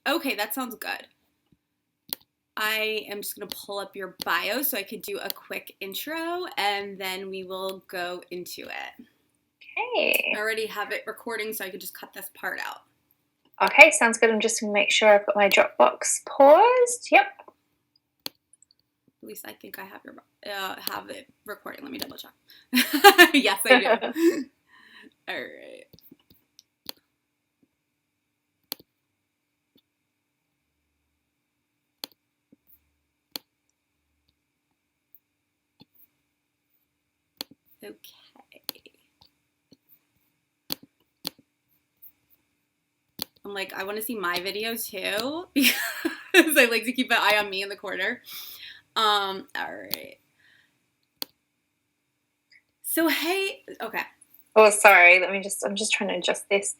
Okay, that sounds good. I am just going to pull up your bio so I could do a quick intro and then we will go into it. I Hey. already have it recording so I could just cut this part out. Okay, sounds good. I'm just going to make sure I've got my Dropbox paused. Yep. At least I think I have it recording. Let me double check. Yes, I do. All right. Okay. I'm like, I want to see my videos too because I like to keep an eye on me in the corner. All right. So, hey, okay. Oh, sorry. I'm just trying to adjust this.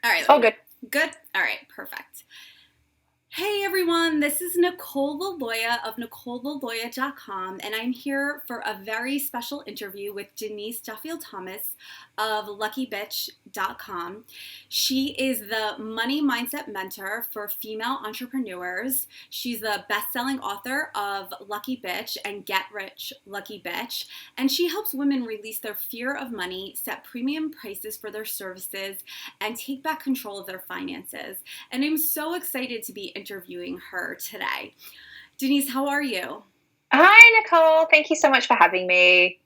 All right. Oh, good. Good? All right, perfect. Hey everyone, this is Nicole Laloya of NicoleLaloya.com, and I'm here for a very special interview with Denise Duffield-Thomas of LuckyBitch.com. She is the money mindset mentor for female entrepreneurs. She's the best-selling author of Lucky Bitch and Get Rich Lucky Bitch, and she helps women release their fear of money, set premium prices for their services, and take back control of their finances. And I'm so excited to be interviewing her today. Denise, how are you? Hi, Nicole. Thank you so much for having me.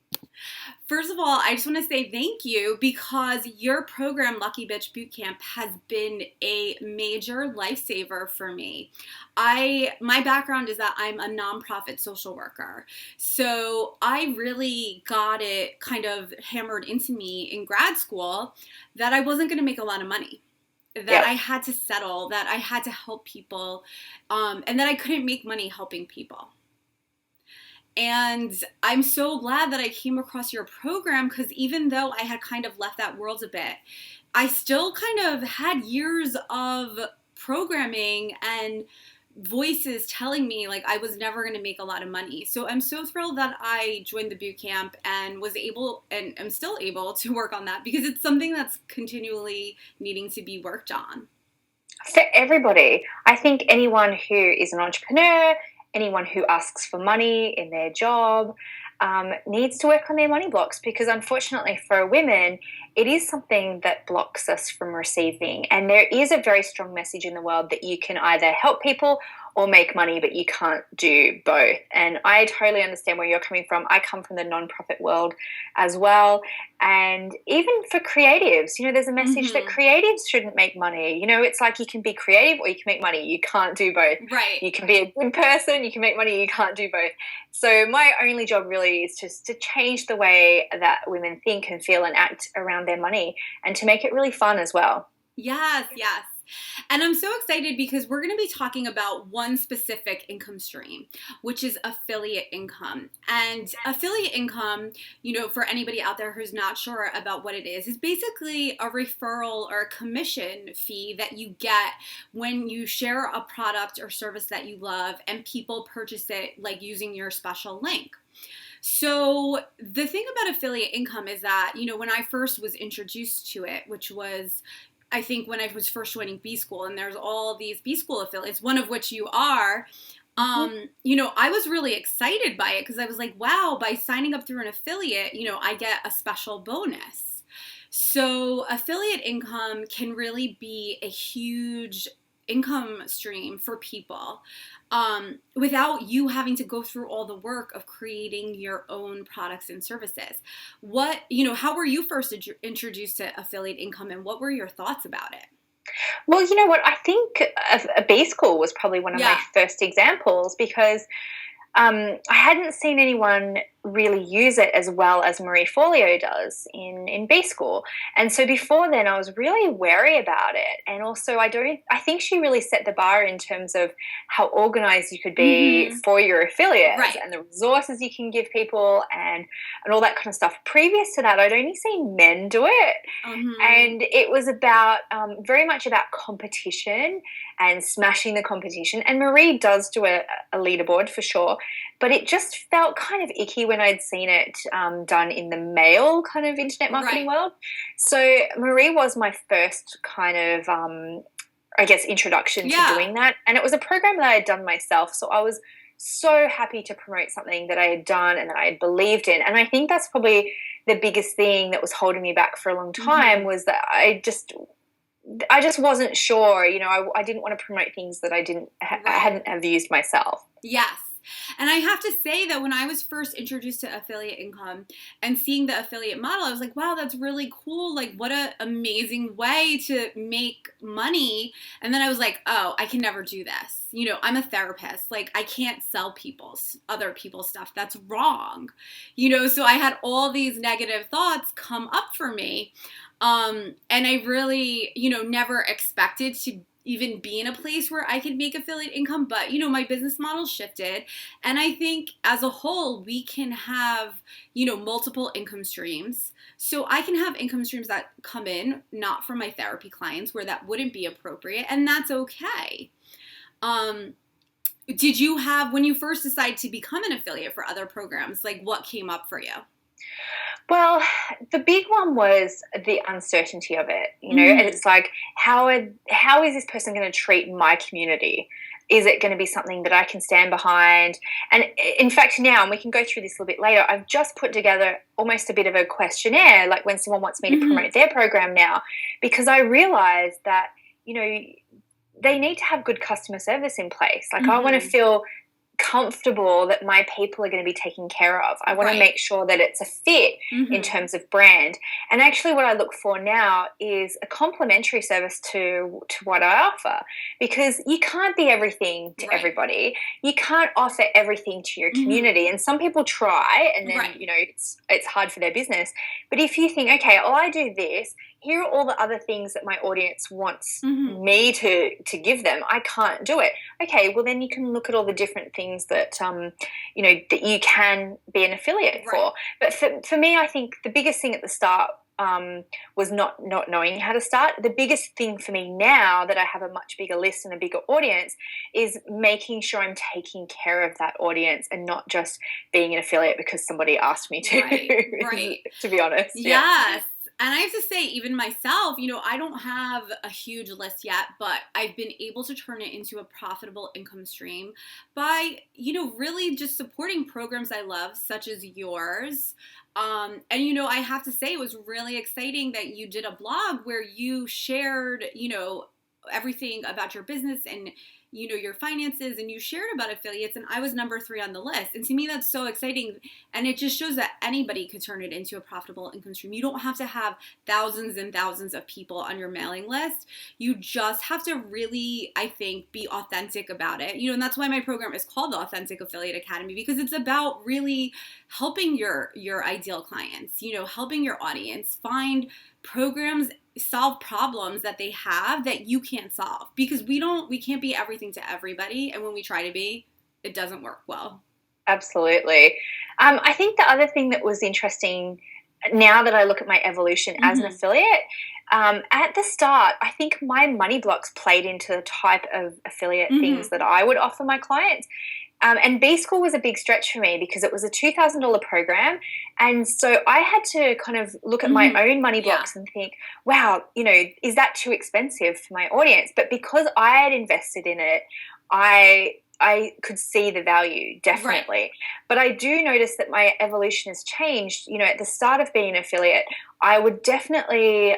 First of all, I just want to say thank you because your program, Lucky Bitch Bootcamp, has been a major lifesaver for me. My background is that I'm a nonprofit social worker. So I really got it kind of hammered into me in grad school that I wasn't going to make a lot of money. That Yep. I had to settle, that I had to help people, and that I couldn't make money helping people. And I'm so glad that I came across your program because even though I had kind of left that world a bit, I still kind of had years of programming and voices telling me like I was never going to make a lot of money. So I'm so thrilled that I joined the boot camp and was able and am still able to work on that because it's something that's continually needing to be worked on. For everybody, I think anyone who is an entrepreneur, anyone who asks for money in their job, needs to work on their money blocks because, unfortunately, for women, it is something that blocks us from receiving. And there is a very strong message in the world that you can either help people or make money, but you can't do both. And I totally understand where you're coming from. I come from the nonprofit world as well. And even for creatives, there's a message that Mm-hmm. creatives shouldn't make money. It's like you can be creative or you can make money. You can't do both. Right. You can be a good person, you can make money, you can't do both. So my only job really is just to change the way that women think and feel and act around their money and to make it really fun as well. Yes, yes. And I'm so excited because we're going to be talking about one specific income stream, which is affiliate income. And affiliate income, for anybody out there who's not sure about what it is basically a referral or a commission fee that you get when you share a product or service that you love and people purchase it like using your special link. So the thing about affiliate income is that, when I first was introduced to it, which was I think when I was first joining B School, and there's all these B School affiliates, one of which you are, I was really excited by it because I was like, wow, by signing up through an affiliate, I get a special bonus. So affiliate income can really be a huge income stream for people without you having to go through all the work of creating your own products and services. How were you first introduced to affiliate income and what were your thoughts about it? Well, you know what? I think a B school was probably one of my Yeah. first examples because I hadn't seen anyone really use it as well as Marie Forleo does in B School. And so before then, I was really wary about it. And also, I think she really set the bar in terms of how organized you could be Mm-hmm. for your affiliates Right. and the resources you can give people and all that kind of stuff. Previous to that, I'd only seen men do it. Mm-hmm. And it was about very much about competition and smashing the competition. And Marie does do a leaderboard for sure, but it just felt kind of icky when I'd seen it done in the male kind of internet marketing Right. world. So Marie was my first kind of I guess, introduction to Yeah. doing that. And it was a program that I had done myself. So I was so happy to promote something that I had done and that I had believed in. And I think that's probably the biggest thing that was holding me back for a long time, was that I just wasn't sure. I didn't want to promote things that I hadn't have used myself. Yes. And I have to say that when I was first introduced to affiliate income and seeing the affiliate model, I was like, wow, that's really cool. Like, what an amazing way to make money. And then I was like, oh, I can never do this. I'm a therapist. Like, I can't sell other people's stuff. That's wrong. So I had all these negative thoughts come up for me. And I really, never expected to even be in a place where I could make affiliate income. But, my business model shifted. And I think as a whole, we can have, multiple income streams. So I can have income streams that come in, not from my therapy clients, where that wouldn't be appropriate. And that's okay. Did you have, when you first decided to become an affiliate for other programs, like what came up for you? Well, the big one was the uncertainty of it, and it's like, how is this person going to treat my community? Is it going to be something that I can stand behind? And in fact, now, and we can go through this a little bit later, I've just put together almost a bit of a questionnaire, like when someone wants me to promote their program now, because I realized that, they need to have good customer service in place. Like, I want to feel comfortable that my people are going to be taken care of. I want to make sure that it's a fit in terms of brand. And actually what I look for now is a complementary service to what I offer, because you can't be everything to everybody. You can't offer everything to your community. And some people try, and then, it's hard for their business. But if you think, okay, I do this, here are all the other things that my audience wants me to give them. I can't do it. Okay, well, then you can look at all the different things that, that you can be an affiliate for. But for me, I think the biggest thing at the start was not knowing how to start. The biggest thing for me now that I have a much bigger list and a bigger audience is making sure I'm taking care of that audience and not just being an affiliate because somebody asked me to, to be honest. Yes. And I have to say, even myself, I don't have a huge list yet, but I've been able to turn it into a profitable income stream by, really just supporting programs I love, such as yours. And, I have to say, it was really exciting that you did a blog where you shared, everything about your business and your finances, and you shared about affiliates, and I was number 3 on the list. And to me, that's so exciting. And it just shows that anybody could turn it into a profitable income stream. You don't have to have thousands and thousands of people on your mailing list. You just have to really, I think, be authentic about it. And that's why my program is called the Authentic Affiliate Academy, because it's about really helping your ideal clients, helping your audience find programs, solve problems that they have that you can't solve, because we can't be everything to everybody, and when we try to be, it doesn't work well. Absolutely. I think the other thing that was interesting now that I look at my evolution as an affiliate, at the start, I think my money blocks played into the type of affiliate things that I would offer my clients. And B School was a big stretch for me because it was a $2,000 program. And so I had to kind of look at my own money blocks and think, wow, is that too expensive for my audience? But because I had invested in it, I could see the value, definitely. But I do notice that my evolution has changed. At the start of being an affiliate, I would definitely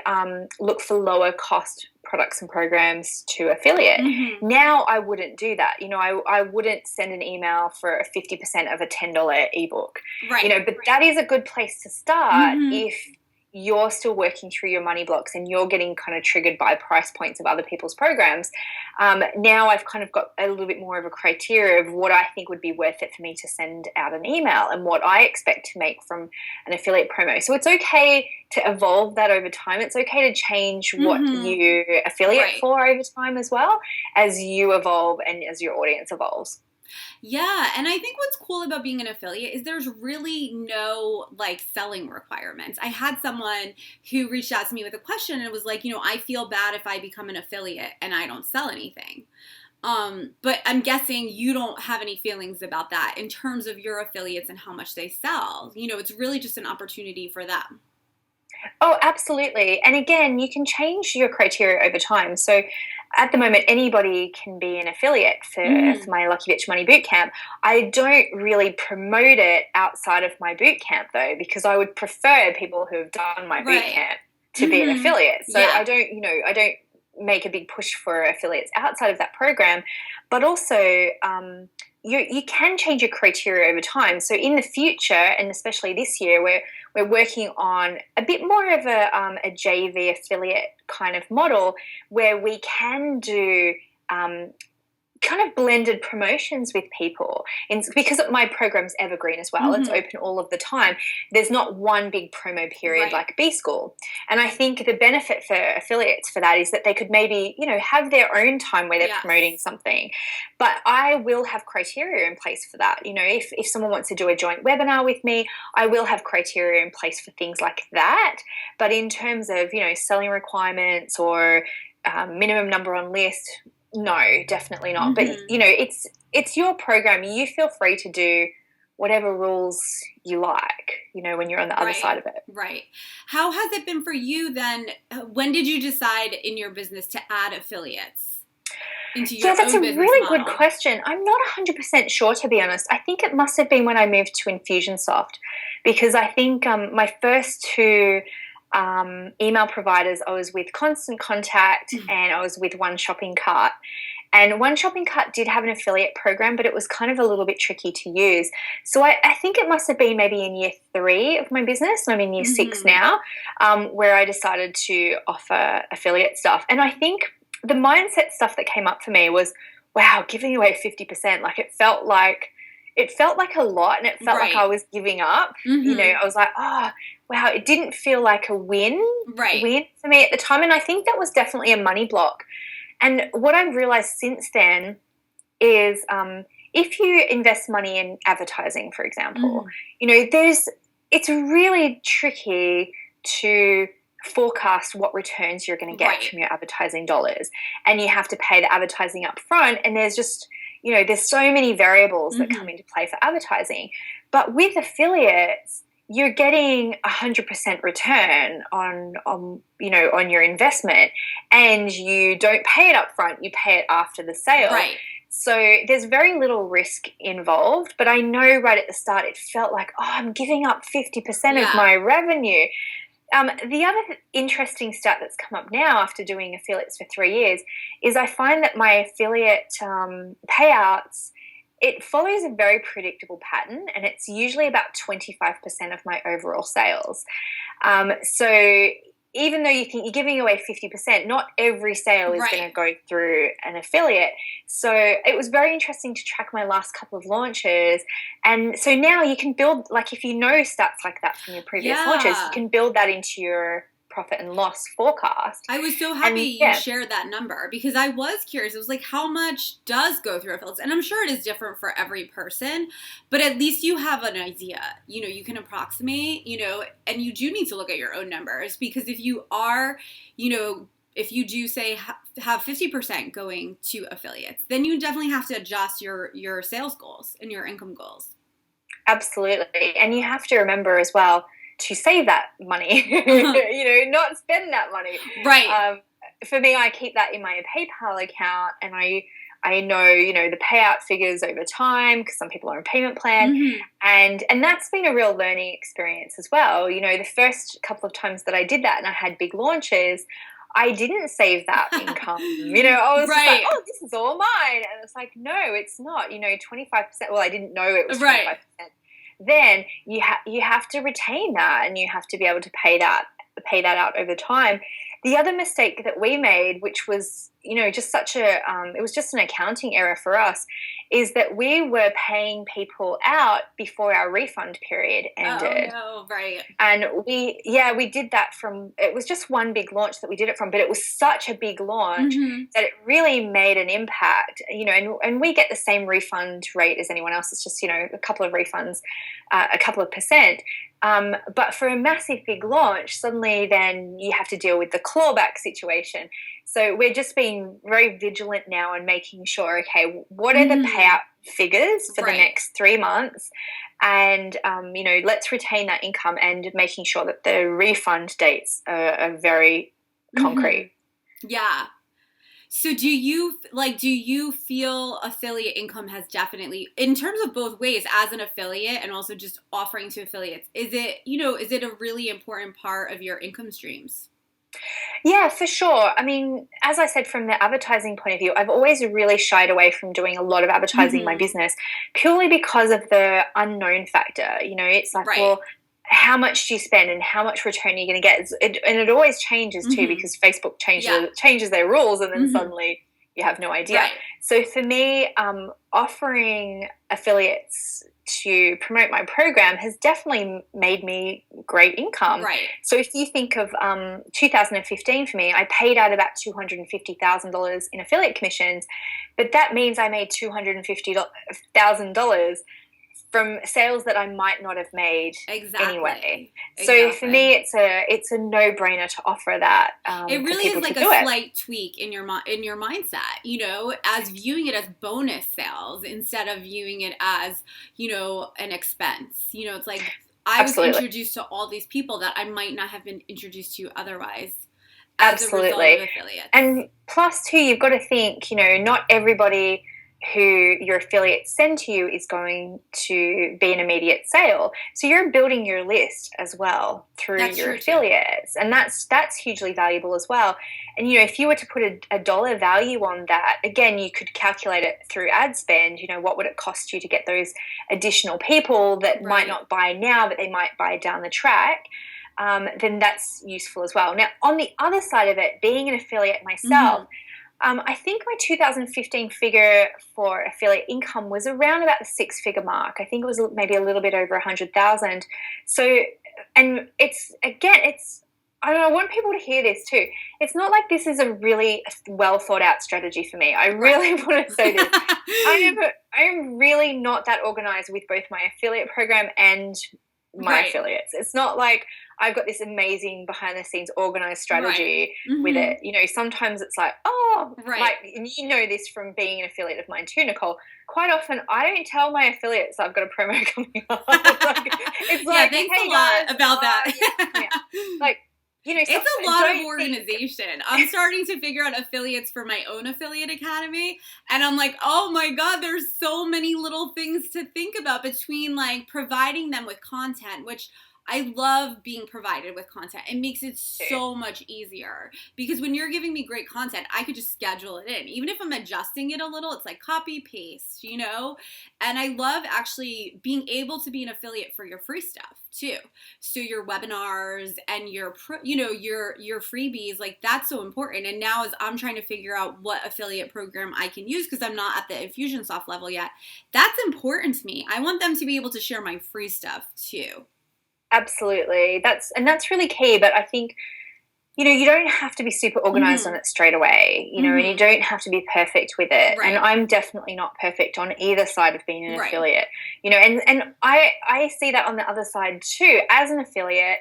look for lower cost products and programs to affiliate. Now I wouldn't do that. I wouldn't send an email for 50% of a $10 ebook. But that is a good place to start if you're still working through your money blocks and you're getting kind of triggered by price points of other people's programs. Now I've kind of got a little bit more of a criteria of what I think would be worth it for me to send out an email and what I expect to make from an affiliate promo. So it's okay to evolve that over time. It's okay to change what you affiliate for over time as well as you evolve and as your audience evolves. Yeah, and I think what's cool about being an affiliate is there's really no selling requirements. I had someone who reached out to me with a question and it was like, I feel bad if I become an affiliate and I don't sell anything. But I'm guessing you don't have any feelings about that in terms of your affiliates and how much they sell. It's really just an opportunity for them. Oh, absolutely. And again, you can change your criteria over time. So at the moment, anybody can be an affiliate for my Lucky Bitch Money Bootcamp. I don't really promote it outside of my bootcamp, though, because I would prefer people who have done my bootcamp to be an affiliate. So I don't make a big push for affiliates outside of that program, but also you can change your criteria over time. So in the future, and especially this year, we're working on a bit more of a JV affiliate kind of model where we can do kind of blended promotions with people. And because my program's evergreen as well, it's open all of the time. There's not one big promo period like B School. And I think the benefit for affiliates for that is that they could maybe, have their own time where they're promoting something. But I will have criteria in place for that. If someone wants to do a joint webinar with me, I will have criteria in place for things like that. But in terms of, selling requirements or minimum number on list, no, definitely not. But it's your program. You feel free to do whatever rules you like, when you're on the other side of it. Right. How has it been for you then? When did you decide in your business to add affiliates into your own business model? Yeah, that's a really good question. I'm not 100% sure, to be honest. I think it must have been when I moved to Infusionsoft, because I think my first two email providers, I was with Constant Contact and I was with One Shopping Cart. And One Shopping Cart did have an affiliate program, but it was kind of a little bit tricky to use. So I think it must have been maybe in year 3 of my business, I'm in year 6 now, where I decided to offer affiliate stuff. And I think the mindset stuff that came up for me was, wow, giving away 50%, like it felt like a lot, and it felt like I was giving up. I was like, oh, wow, it didn't feel like a win for me at the time. And I think that was definitely a money block. And what I've realized since then is if you invest money in advertising, for example, it's really tricky to forecast what returns you're going to get from your advertising dollars. And you have to pay the advertising up front, and there's just there's so many variables that come into play for advertising. But with affiliates, you're getting 100% return on your investment, and you don't pay it up front, you pay it after the sale. Right. So there's very little risk involved, but I know right at the start it felt like, oh, I'm giving up 50% of my revenue. The other interesting stat that's come up now after doing affiliates for 3 years is I find that my affiliate payouts, it follows a very predictable pattern, and it's usually about 25% of my overall sales. So even though you think you're giving away 50%, not every sale is going to go through an affiliate. So it was very interesting to track my last couple of launches. And so now you can build, like if you know stats like that from your previous launches, you can build that into your profit and loss forecast. I was so happy you shared that number, because I was curious. It was like, how much does go through affiliates? And I'm sure it is different for every person, but at least you have an idea. You can approximate, and you do need to look at your own numbers, because if you are, if you do say have 50% going to affiliates, then you definitely have to adjust your sales goals and your income goals. Absolutely. And you have to remember as well to save that money, not spend that money. Right. For me, I keep that in my PayPal account, and I know, the payout figures over time, because some people are on a payment plan. And that's been a real learning experience as well. The first couple of times that I did that and I had big launches, I didn't save that income. I was just like, oh, this is all mine. And it's like, no, it's not, 25%. Well, I didn't know it was 25%. Then you have to retain that, and you have to be able to pay that out over time. The other mistake that we made, which was, just such it was just an accounting error for us, is that we were paying people out before our refund period ended. Oh, no, right. And we did that it was just one big launch that we did it from, but it was such a big launch that it really made an impact, and we get the same refund rate as anyone else. It's just, a couple of refunds, a couple of percent. But for a massive big launch, suddenly then you have to deal with the clawback situation. So we're just being very vigilant now and making sure, okay, what are the payout figures for the next 3 months? And, let's retain that income, and making sure that the refund dates are very concrete. Yeah. So do you feel affiliate income has definitely, in terms of both ways, as an affiliate and also just offering to affiliates, is it a really important part of your income streams? Yeah, for sure. I mean, as I said, from the advertising point of view, I've always really shied away from doing a lot of advertising in my Mm-hmm. business purely because of the unknown factor. It's like, Right. well, how much do you spend and how much return are you going to get? And it always changes too Mm-hmm. because Facebook Yeah. changes their rules and then Mm-hmm. suddenly you have no idea. Right. So for me, offering affiliates to promote my program has definitely made me great income. Right. So if you think of 2015 for me, I paid out about $250,000 in affiliate commissions, but that means I made $250,000 from sales that I might not have made anyway. Exactly. So for me, Exactly. it's a no-brainer to offer that It for really is people to like a do it. slight tweak in your mindset, as viewing it as bonus sales instead of viewing it as, an expense. It's like I was Absolutely. introduced to all these people that I might not have been introduced to otherwise as a result of Absolutely. affiliates. And plus, too, you've got to think, not everybody who your affiliates send to you is going to be an immediate sale. So you're building your list as well through That's your true too. affiliates. And that's hugely valuable as well. And, if you were to put a dollar value on that, again, you could calculate it through ad spend. What would it cost you to get those additional people that might Right. not buy now, but they might buy down the track? Then that's useful as well. Now, on the other side of it, being an affiliate myself, Mm-hmm. I think my 2015 figure for affiliate income was around about the six-figure mark. I think it was maybe a little bit over 100,000. So, and I don't know, I want people to hear this too. It's not like this is a really well thought out strategy for me. I really Right. want to say this. I'm really not that organized with both my affiliate program and my Right. affiliates. It's not like I've got this amazing behind the scenes organized Right. strategy with Mm-hmm. it. Sometimes it's like, oh, Right. like, and you know this from being an affiliate of mine too, Nicole. Quite often, I don't tell my affiliates I've got a promo coming up. It's Yeah, like, thanks hey a lot guys, about that. yeah. Like, It's a lot of don't think organization. I'm starting to figure out affiliates for my own affiliate academy. And I'm like, oh my God, there's so many little things to think about between like providing them with content, which I love being provided with content. It makes it so much easier because when you're giving me great content, I could just schedule it in. Even if I'm adjusting it a little, it's like copy paste, And I love actually being able to be an affiliate for your free stuff too. So your webinars and your freebies, like that's so important. And now as I'm trying to figure out what affiliate program I can use because I'm not at the Infusionsoft level yet, that's important to me. I want them to be able to share my free stuff too. absolutely. That's really key. But I think you don't have to be super organized on Mm-hmm. it straight away, and you Mm-hmm. don't have to be perfect with it. Right. And I'm definitely not perfect on either side of being an Right. affiliate, and I see that on the other side too. As an affiliate,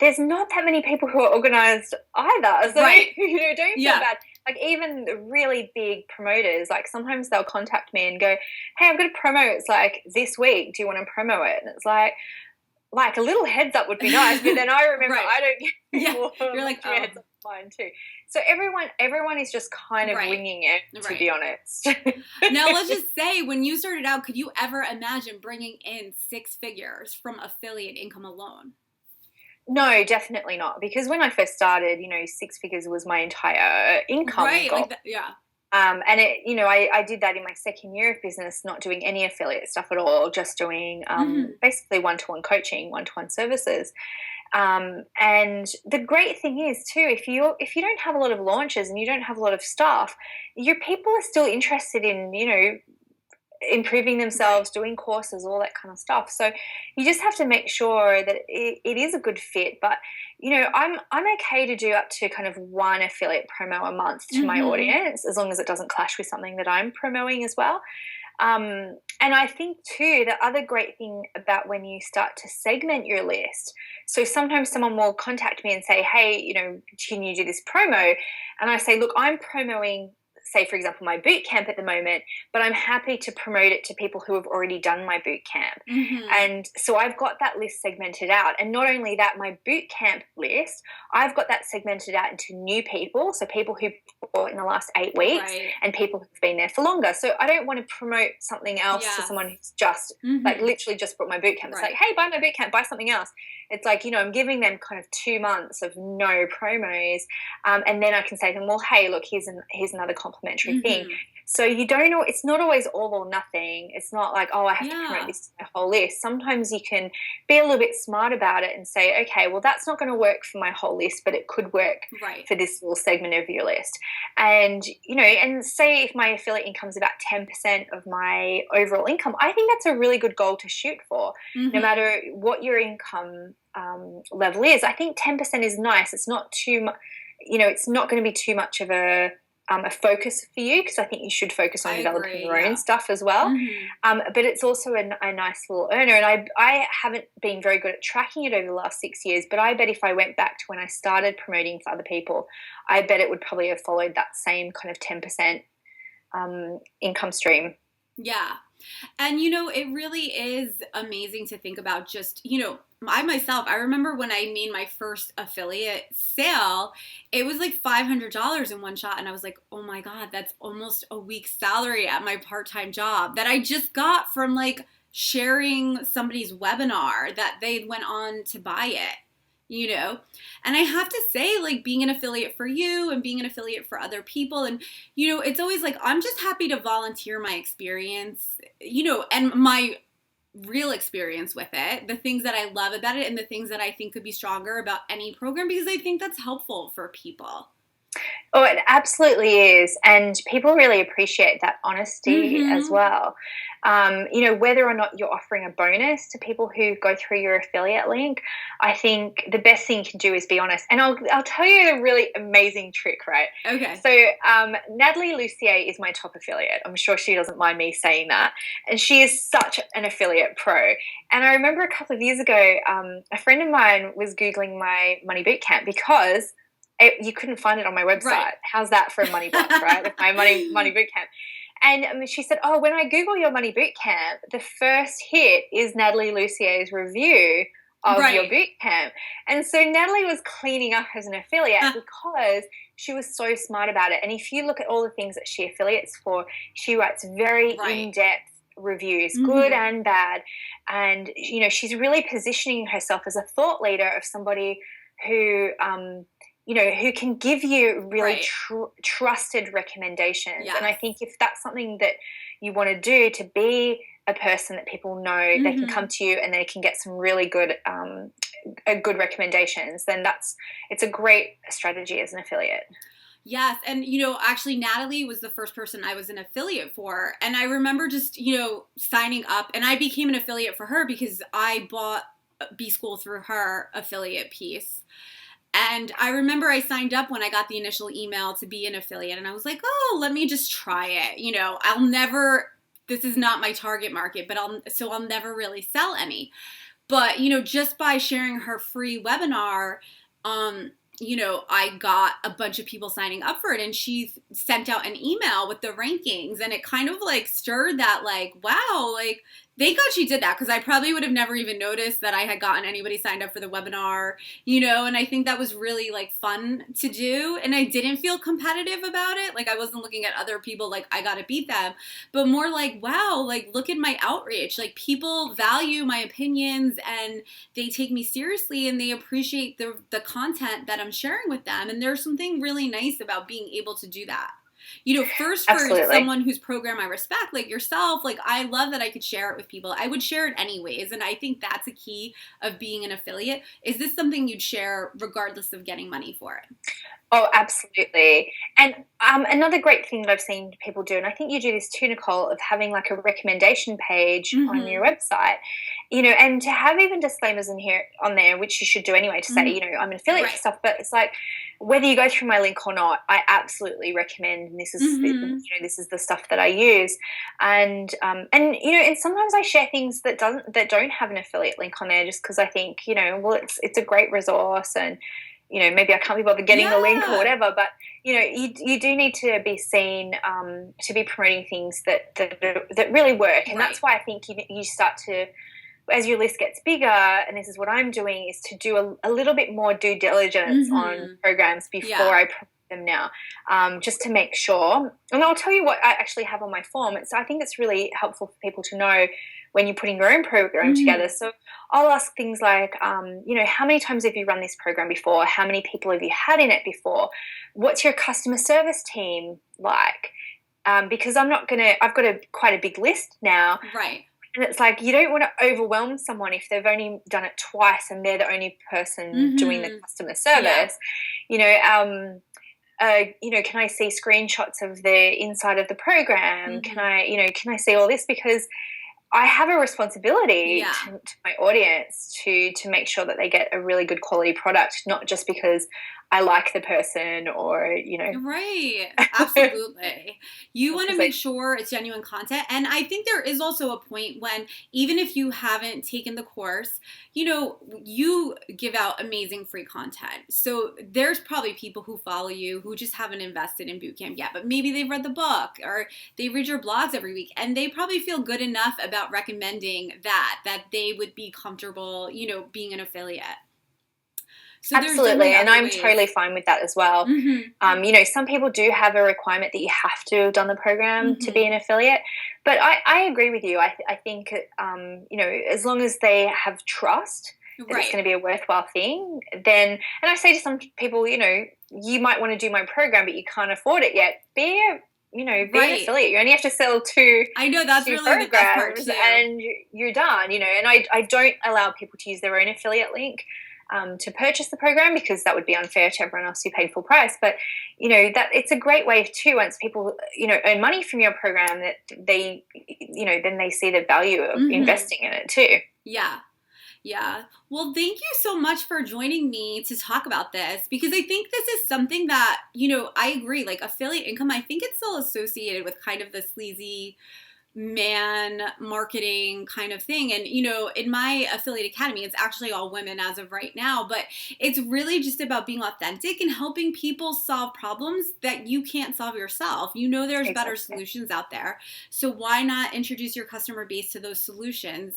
there's not that many people who are organized either. So, Right. don't feel Yeah. bad. Like even the really big promoters, like sometimes they'll contact me and go, hey, I've got a promo. It's like this week. Do you want to promo it? And it's like a little heads up would be nice, but then I remember Right. I don't get Yeah. people You're like, give me a heads up mine too. So everyone is just kind of Right. winging it, to Right. be honest. Now, let's just say when you started out, could you ever imagine bringing in six figures from affiliate income alone? No, definitely not. Because when I first started, six figures was my entire income Right. goal. Like that, yeah. And I did that in my second year of business, not doing any affiliate stuff at all, just doing basically one-to-one coaching, one-to-one services. And the great thing is too, if you don't have a lot of launches and you don't have a lot of staff, your people are still interested in improving themselves, doing courses, all that kind of stuff. So you just have to make sure that it is a good fit. But I'm okay to do up to kind of one affiliate promo a month to my audience, as long as it doesn't clash with something that I'm promoting as well. And I think too, the other great thing about when you start to segment your list, so sometimes someone will contact me and say, hey, can you do this promo? And I say, look, I'm promoting say, for example, my boot camp at the moment, but I'm happy to promote it to people who have already done my boot camp. And so I've got that list segmented out. And not only that, my boot camp list, I've got that segmented out into new people, so people who bought in the last 8 weeks and people who've been there for longer. So I don't want to promote something else to someone who's just like literally just bought my boot camp. It's like, hey, buy my boot camp, buy something else. It's like, I'm giving them kind of 2 months of no promos, and then I can say to them, well, hey, look, here's another complimentary thing. So you don't know, it's not always all or nothing. It's not like, oh, I have to promote this to my whole list. Sometimes you can be a little bit smart about it and say, okay, well, that's not going to work for my whole list, but it could work for this little segment of your list. And, and say if my affiliate income is about 10% of my overall income, I think that's a really good goal to shoot for, no matter what your income level is. I think 10% is nice. It's not too much, it's not going to be too much of a focus for you, because I think you should focus on developing your own stuff as well. But it's also a nice little earner. And I haven't been very good at tracking it over the last 6 years, but I bet if I went back to when I started promoting for other people, I bet it would probably have followed that same kind of 10% income stream. Yeah. And, it really is amazing to think about just, I remember when I made my first affiliate sale, it was like $500 in one shot. And I was like, oh my God, that's almost a week's salary at my part-time job that I just got from like sharing somebody's webinar that they went on to buy it. And I have to say, like, being an affiliate for you and being an affiliate for other people, and, it's always like, I'm just happy to volunteer my experience, and my real experience with it, the things that I love about it and the things that I think could be stronger about any program, because I think that's helpful for people. Oh, it absolutely is. And people really appreciate that honesty as well. Whether or not you're offering a bonus to people who go through your affiliate link, I think the best thing you can do is be honest. And I'll tell you a really amazing trick, right? Okay. So Natalie Lucier is my top affiliate. I'm sure she doesn't mind me saying that. And she is such an affiliate pro. And I remember a couple of years ago, a friend of mine was Googling my money boot camp because you couldn't find it on my website. Right. How's that for a money block, right? With my money boot camp. And she said, oh, when I Google your money boot camp, the first hit is Natalie Lucier's review of your boot camp. And so Natalie was cleaning up as an affiliate because she was so smart about it. And if you look at all the things that she affiliates for, she writes very in-depth reviews, good and bad. And, she's really positioning herself as a thought leader of somebody who who can give you really trusted recommendations. Yes. And I think if that's something that you want to do, to be a person that people know, they can come to you and they can get some really good recommendations, then it's a great strategy as an affiliate. Yes. And, actually Natalie was the first person I was an affiliate for. And I remember just, signing up, and I became an affiliate for her because I bought B-School through her affiliate piece. And I remember I signed up when I got the initial email to be an affiliate, and I was like, oh, let me just try it. This is not my target market, but I'll never really sell any. But, just by sharing her free webinar, I got a bunch of people signing up for it, and she sent out an email with the rankings, and it kind of like stirred that, like, wow, like, thank God she did that, because I probably would have never even noticed that I had gotten anybody signed up for the webinar, and I think that was really, like, fun to do, and I didn't feel competitive about it. Like, I wasn't looking at other people like, I gotta beat them, but more like, wow, like, look at my outreach. Like, people value my opinions, and they take me seriously, and they appreciate the content that I'm sharing with them, and there's something really nice about being able to do that. First for someone whose program I respect, like yourself, like, I love that I could share it with people. I would share it anyways, and I think that's a key of being an affiliate. Is this something you'd share regardless of getting money for it? Oh, absolutely. And another great thing that I've seen people do, and I think you do this too, Nicole, of having like a recommendation page on your website, and to have even disclaimers on there, which you should do anyway, to say, I'm an affiliate for stuff, but it's like, whether you go through my link or not, I absolutely recommend, and this is this is the stuff that I use, and sometimes I share things that don't have an affiliate link on there, just because I think it's a great resource, and maybe I can't be bothered getting the link or whatever, but you do need to be seen to be promoting things that really work. And that's why I think you start to, as your list gets bigger, and this is what I'm doing, is to do a little bit more due diligence on programs before I promote them now, just to make sure. And I'll tell you what I actually have on my form. So I think it's really helpful for people to know when you're putting your own program together. So I'll ask things like, how many times have you run this program before? How many people have you had in it before? What's your customer service team like? Because I've got quite a big list now. Right. And it's like, you don't want to overwhelm someone if they've only done it twice and they're the only person doing the customer service. Can I see screenshots of the inside of the program? Can I see all this? Because I have a responsibility to my audience to make sure that they get a really good quality product, not just because I like the person or. Right. Absolutely. You want to make sure it's genuine content. And I think there is also a point when, even if you haven't taken the course, you give out amazing free content. So there's probably people who follow you who just haven't invested in bootcamp yet, but maybe they've read the book or they read your blogs every week, and they probably feel good enough about recommending that they would be comfortable, being an affiliate. So absolutely, and I'm totally fine with that as well. Some people do have a requirement that you have to have done the program to be an affiliate, but I agree with you. I think, as long as they have trust that it's going to be a worthwhile thing, then, and I say to some people, you might want to do my program, but you can't afford it yet. Be an affiliate. You only have to sell two. I know, that's really the best part too. And you're done, and I don't allow people to use their own affiliate link to purchase the program, because that would be unfair to everyone else who paid full price. But that it's a great way too, once people earn money from your program, that they then they see the value of investing in it too. Yeah. Well, thank you so much for joining me to talk about this, because I think this is something that, I agree, like affiliate income, I think it's still associated with kind of the sleazy man marketing kind of thing. And, in my affiliate academy, it's actually all women as of right now, but it's really just about being authentic and helping people solve problems that you can't solve yourself. There's better solutions out there. So why not introduce your customer base to those solutions?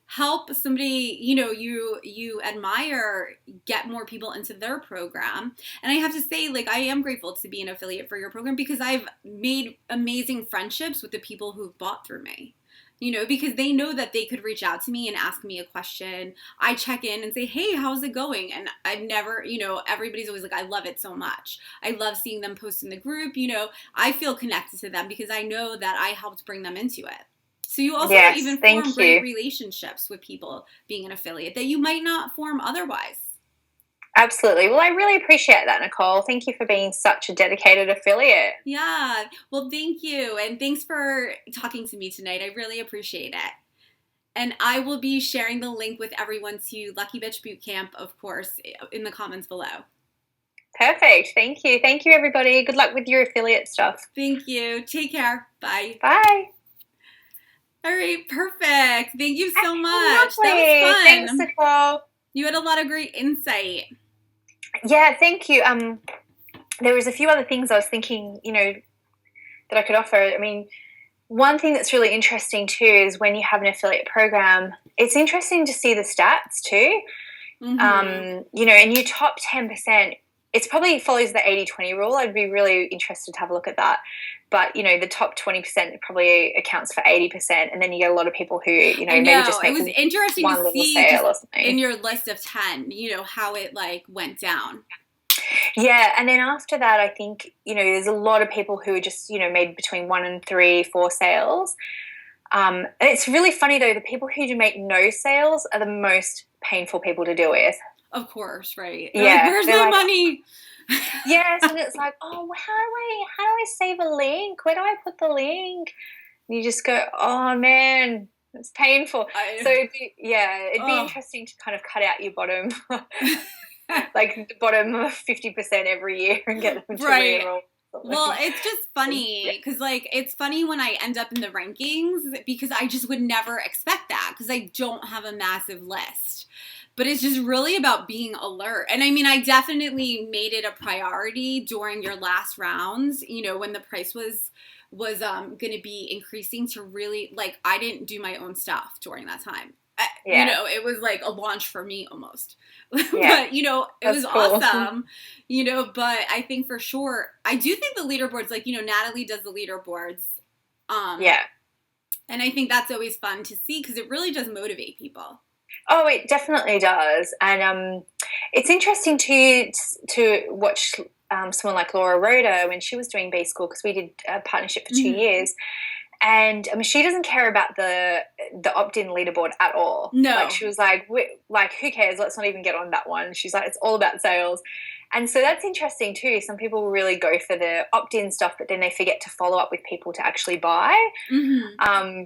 Help somebody, you admire, get more people into their program. And I have to say, I am grateful to be an affiliate for your program, because I've made amazing friendships with the people who've bought through me, because they know that they could reach out to me and ask me a question. I check in and say, hey, how's it going? And I've never, everybody's always like, I love it so much. I love seeing them post in the group. I feel connected to them because I know that I helped bring them into it. So you also even form great relationships with people being an affiliate that you might not form otherwise. Absolutely. Well, I really appreciate that, Nicole. Thank you for being such a dedicated affiliate. Yeah. Well, thank you. And thanks for talking to me tonight. I really appreciate it. And I will be sharing the link with everyone to Lucky Bitch Bootcamp, of course, in the comments below. Perfect. Thank you. Thank you, everybody. Good luck with your affiliate stuff. Thank you. Take care. Bye. Bye. All right, perfect. Thank you so much. Lovely. That was fun. Thanks, Nicole. You had a lot of great insight. Yeah, thank you. There was a few other things I was thinking, that I could offer. I mean, one thing that's really interesting too is when you have an affiliate program, it's interesting to see the stats too. In your top 10%, it probably follows the 80-20 rule. I'd be really interested to have a look at that. But, the top 20% probably accounts for 80%. And then you get a lot of people who, maybe just make it was interesting one to little see sale or something. In your list of 10, how it went down. Yeah. And then after that, I think, there's a lot of people who are just, made between 1 and 3, 4 sales. And it's really funny though, the people who do make no sales are the most painful people to deal with. Of course, right? Yeah. Where's my money? Yes, and it's like, how do I save a link? Where do I put the link? And you just go, oh man, it's painful. It'd be interesting to kind of cut out your bottom, like the bottom 50% every year and get them to re-enroll. Well, it's just funny because it's funny when I end up in the rankings because I just would never expect that because I don't have a massive list. but it's just really about being alert. And I mean, I definitely made it a priority during your last rounds, you know, when the price was going to be increasing, to really, like, I didn't do my own stuff during that time. You know, it was like a launch for me almost. But, you know, it was cool. Awesome, you know, but I think for sure, I do think the leaderboards, like, you know, Natalie does the leaderboards. And I think that's always fun to see because it really does motivate people. Oh, it definitely does. And it's interesting to watch someone like Laura Rhoda when she was doing B School, because we did a partnership for 2 years. And I mean, she doesn't care about the opt-in leaderboard at all. No. Like, she was like, who cares? Let's not even get on that one. She's like, it's all about sales. And so that's interesting too. Some people really go for the opt-in stuff, but then they forget to follow up with people to actually buy,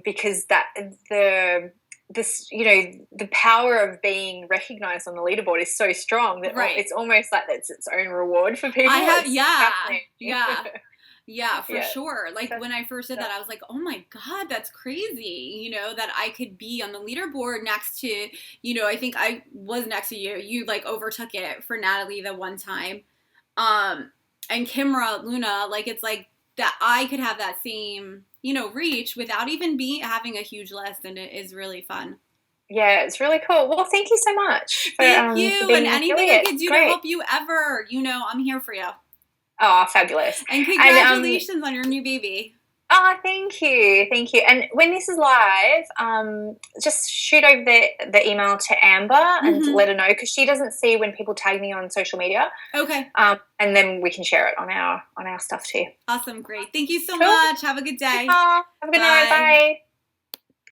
because you know, the power of being recognized on the leaderboard is so strong that it's almost like that's its own reward for people. Yeah, for sure. Like, when I first did that, I was like, oh my God, that's crazy. You know, that I could be on the leaderboard next to, you know, I think I was next to you. You, like, overtook it for Natalie the one time. And Kimra, Luna, like, it's like that I could have that same, you know, reach without even having a huge list. And it is really fun. Yeah, it's really cool. Well, thank you so much. Thank you. And anything I could do to help you ever, you know, I'm here for you. Oh, fabulous. And congratulations on your new baby. Oh, thank you. Thank you. And when this is live, just shoot over the email to Amber and let her know, because she doesn't see when people tag me on social media. Okay. And then we can share it on our stuff too. Awesome. Great. Thank you so much. Have a good day. Have a good night. Bye.